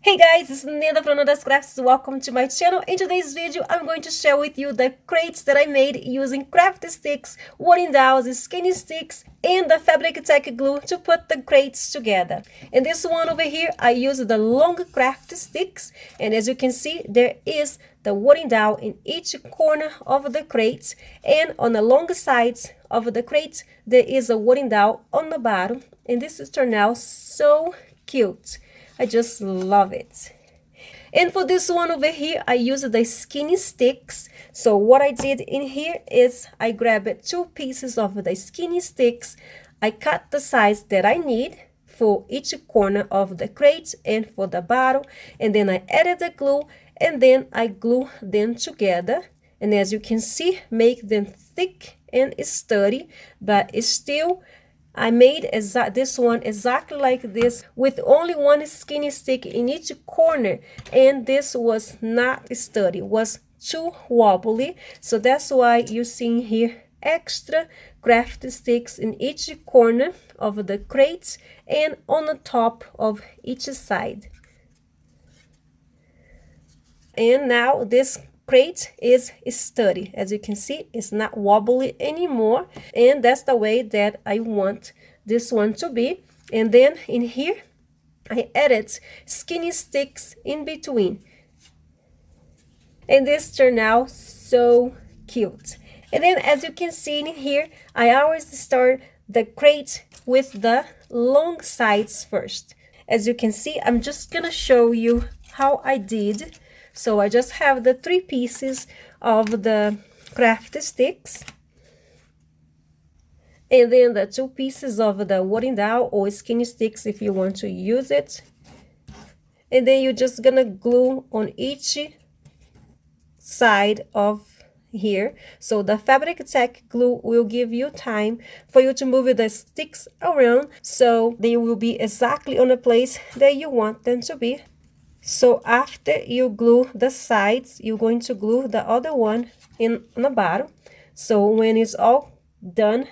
Hey guys, this is Nanda from Nanda's Crafts. Welcome to my channel. In today's video, I'm going to share with you the crates that I made using craft sticks, wooden dowels, skinny sticks, and the fabric tech glue to put the crates together. In this one over here, I used the long craft sticks, and as you can see, there is the wooden dowel in each corner of the crate, and on the long sides of the crate, there is a wooden dowel on the bottom, and this has turned out so cute. I just love it. And for this one over here, I used the skinny sticks. So what I did in here is I grabbed two pieces of the skinny sticks. I cut the size that I need for each corner of the crate and for the bottom. And then I added the glue and then I glue them together. And as you can see, make them thick and sturdy, but it's still I made this one exactly like this with only one skinny stick in each corner, and this was not sturdy, was too wobbly. So that's why you're seeing here extra craft sticks in each corner of the crate and on the top of each side. And now this crate is sturdy. As you can see, it's not wobbly anymore, and that's the way that I want this one to be. And then in here I added skinny sticks in between, and this turned out so cute. And then as you can see in here, I always start the crate with the long sides first. As you can see, I'm just gonna show you how I did. So I just have the three pieces of the craft sticks, and then the two pieces of the wooden dowel or skinny sticks if you want to use it. And then you're just gonna glue on each side of here. So the fabric tech glue will give you time for you to move the sticks around so they will be exactly on the place that you want them to be. So after you glue the sides, you're going to glue the other one in the bottom. So when it's all done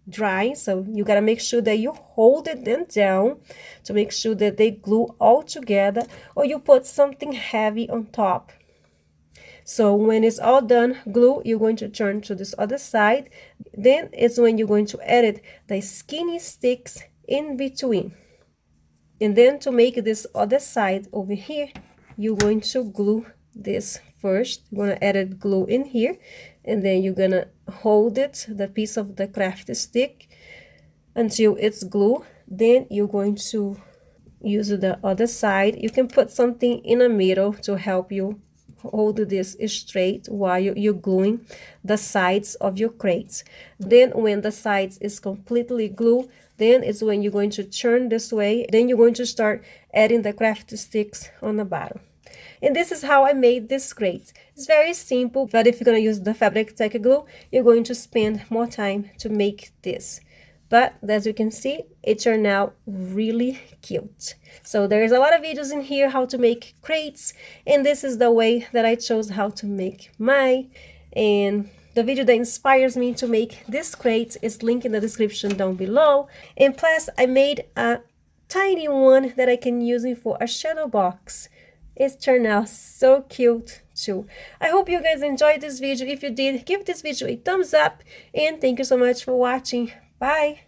drying, so you gotta make sure that you hold them down to make sure that they glue all together, or you put something heavy on top. So when it's all done glue, you're going to turn to this other side. Then it's when you're going to edit the skinny sticks in between. And then to make this other side over here, you're going to glue this first. You're going to add glue in here, and then you're going to hold it, the piece of the craft stick, until it's glue. Then you're going to use the other side. You can put something in the middle to help you hold this straight while you're gluing the sides of your crates. Then when the sides is completely glued, then it's when you're going to turn this way. Then you're going to start adding the craft sticks on the bottom. And this is how I made this crate. It's very simple, but if you're going to use the fabric tech glue, you're going to spend more time to make this. But as you can see, it turned out really cute. So there's a lot of videos in here how to make crates, and this is the way that I chose how to make mine. And the video that inspires me to make this crate is linked in the description down below. And plus, I made a tiny one that I can use it for a shadow box. It turned out so cute too. I hope you guys enjoyed this video. If you did, give this video a thumbs up, and thank you so much for watching. Bye!